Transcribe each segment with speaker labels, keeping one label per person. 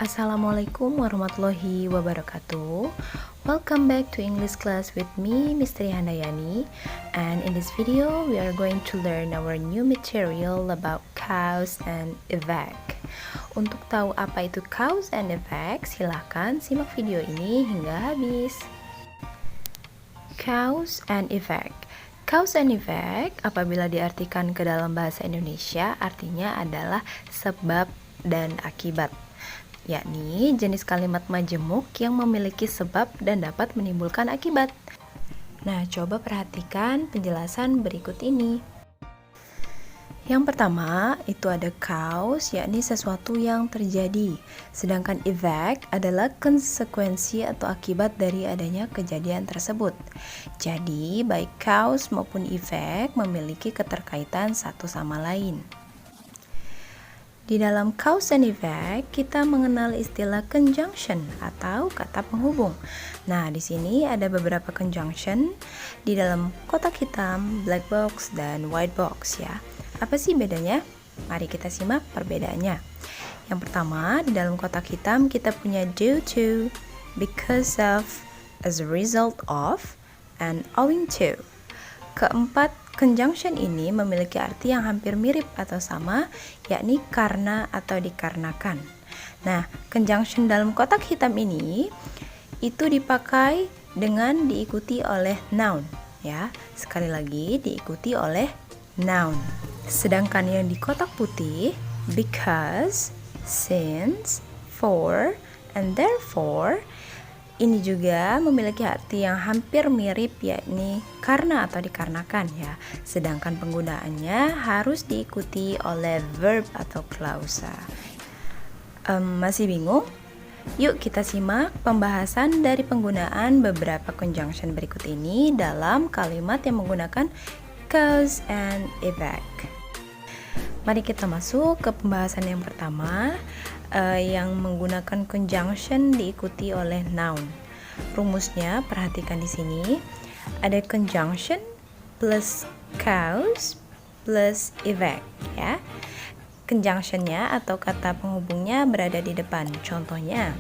Speaker 1: Assalamualaikum warahmatullahi wabarakatuh. Welcome back to English class with me, Misteri Handayani. And in this video, we are going to learn our new material about cause and effect. Untuk tahu apa itu cause and effect, silahkan simak video ini hingga habis. Cause and effect. Cause and effect apabila diartikan ke dalam bahasa Indonesia artinya adalah sebab dan akibat, yakni jenis kalimat majemuk yang memiliki sebab dan dapat menimbulkan akibat. Nah, coba perhatikan penjelasan berikut ini. Yang pertama, itu ada cause, yakni sesuatu yang terjadi. Sedangkan effect adalah konsekuensi atau akibat dari adanya kejadian tersebut. Jadi, baik cause maupun effect memiliki keterkaitan satu sama lain. Di dalam cause and effect, kita mengenal istilah conjunction atau kata penghubung. Nah, di sini ada beberapa conjunction di dalam kotak hitam, black box, dan white box ya. Apa sih bedanya? Mari kita simak perbedaannya. Yang pertama, di dalam kotak hitam kita punya due to, because of, as a result of, and owing to. Keempat conjunction ini memiliki arti yang hampir mirip atau sama, yakni karena atau dikarenakan. Nah, conjunction dalam kotak hitam ini itu dipakai dengan diikuti oleh noun, ya. Sekali lagi diikuti oleh noun. Sedangkan yang di kotak putih, because, since, for, and therefore, ini juga memiliki arti yang hampir mirip, yakni karena atau dikarenakan ya. Sedangkan penggunaannya harus diikuti oleh verb atau klausa. Masih bingung? Yuk kita simak pembahasan dari penggunaan beberapa conjunction berikut ini dalam kalimat yang menggunakan cause and effect. Mari kita masuk ke pembahasan yang pertama, yang menggunakan conjunction diikuti oleh noun. Rumusnya perhatikan di sini. Ada conjunction plus cause plus effect ya. Conjunctionnya atau kata penghubungnya berada di depan. Contohnya,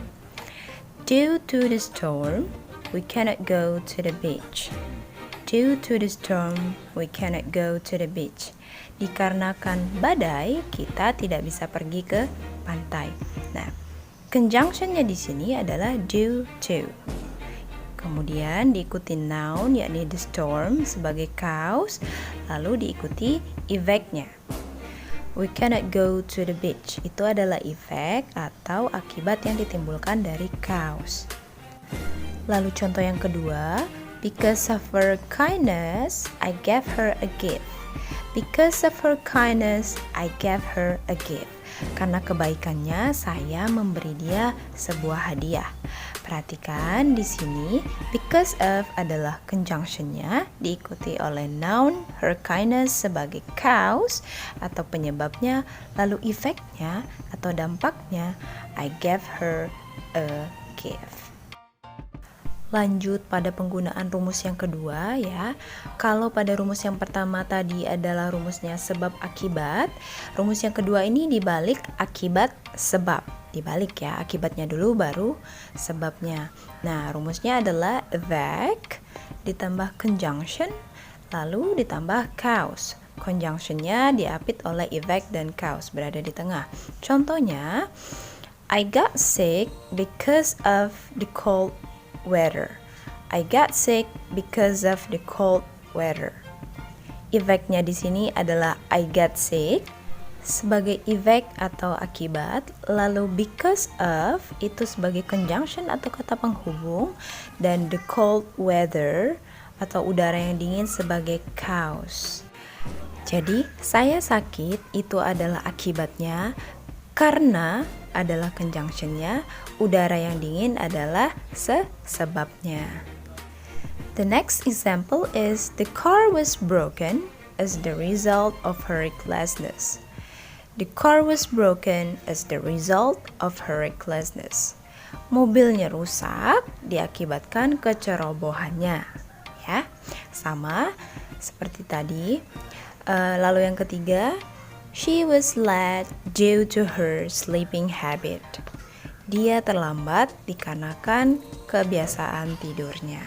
Speaker 1: due to the storm, we cannot go to the beach. Due to the storm, we cannot go to the beach. Dikarenakan badai, kita tidak bisa pergi ke pantai. Nah, conjunctionnya di sini adalah due to. Kemudian diikuti noun, yakni the storm sebagai cause, lalu diikuti effect-nya. We cannot go to the beach. Itu adalah effect atau akibat yang ditimbulkan dari cause. Lalu contoh yang kedua, because of her kindness, I gave her a gift. Because of her kindness, I gave her a gift. Karena kebaikannya, saya memberi dia sebuah hadiah. Perhatikan di sini, because of adalah conjunctionnya, diikuti oleh noun, her kindness sebagai cause atau penyebabnya, lalu effect-nya atau dampaknya, I gave her a gift. Lanjut pada penggunaan rumus yang kedua ya. Kalau pada rumus yang pertama tadi adalah rumusnya sebab akibat, rumus yang kedua ini dibalik akibat sebab. Dibalik ya, akibatnya dulu baru sebabnya. Nah, rumusnya adalah effect ditambah conjunction lalu ditambah cause. Conjunctionnya diapit oleh effect dan cause, berada di tengah. Contohnya, I got sick because of the cold weather. I got sick because of the cold weather. Efeknya di sini adalah I got sick sebagai efek atau akibat, lalu because of itu sebagai conjunction atau kata penghubung, dan the cold weather atau udara yang dingin sebagai cause. Jadi, saya sakit itu adalah akibatnya, karena adalah conjunctionnya, udara yang dingin adalah sebabnya. The next example is the car was broken as the result of her recklessness. The car was broken as the result of her recklessness. Mobilnya rusak diakibatkan kecerobohannya. Ya, sama seperti tadi. Lalu yang ketiga, she was late due to her sleeping habit. Dia terlambat dikarenakan kebiasaan tidurnya.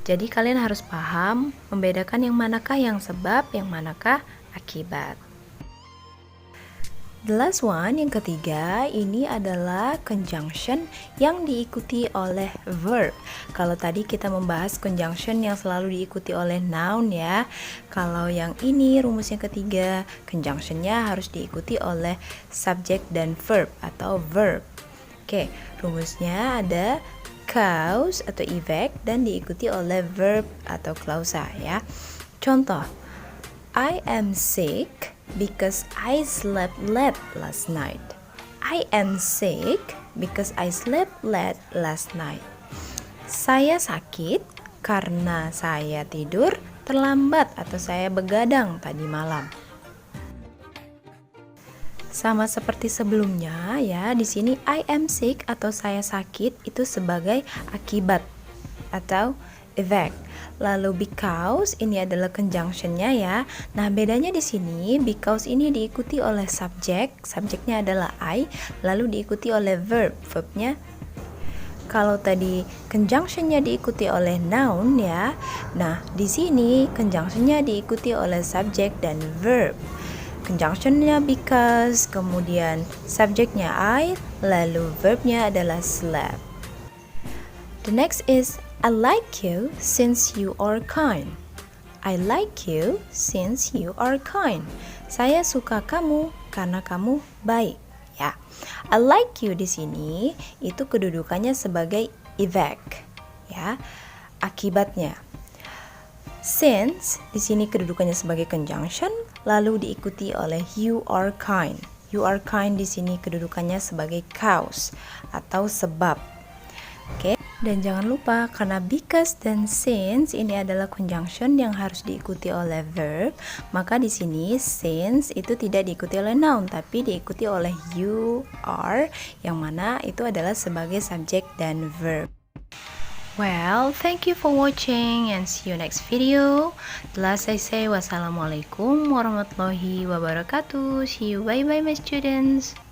Speaker 1: Jadi kalian harus paham membedakan yang manakah yang sebab, yang manakah akibat. The last one, yang ketiga, ini adalah conjunction yang diikuti oleh verb. Kalau tadi kita membahas conjunction yang selalu diikuti oleh noun ya. Kalau yang ini rumus yang ketiga, conjunctionnya harus diikuti oleh subject dan verb atau verb. Oke, rumusnya ada cause atau effect dan diikuti oleh verb atau klausa ya. Contoh, I am sick because I slept late last night. I am sick because I slept late last night. Saya sakit karena saya tidur terlambat atau saya begadang tadi malam. Sama seperti sebelumnya ya, di sini I am sick atau saya sakit itu sebagai akibat atau effect. Lalu because ini adalah conjunctionnya ya. Nah bedanya di sini because ini diikuti oleh subjek, subjeknya adalah I, lalu diikuti oleh verb, verbnya. Kalau tadi conjunctionnya diikuti oleh noun ya. Nah di sini conjunctionnya diikuti oleh subjek dan verb. Conjunctionnya because, kemudian subjeknya I, lalu verbnya adalah slept. The next is I like you since you are kind. I like you since you are kind. Saya suka kamu karena kamu baik. Ya, I like you di sini itu kedudukannya sebagai effect. Ya, akibatnya. Since di sini kedudukannya sebagai conjunction, lalu diikuti oleh you are kind. You are kind di sini kedudukannya sebagai cause atau sebab. Oke. Dan jangan lupa karena because dan since ini adalah conjunction yang harus diikuti oleh verb, maka di sini since itu tidak diikuti oleh noun tapi diikuti oleh you are yang mana itu adalah sebagai subjek dan verb. Well, thank you for watching and see you next video. The last I say wassalamualaikum warahmatullahi wabarakatuh. See you, bye bye my students.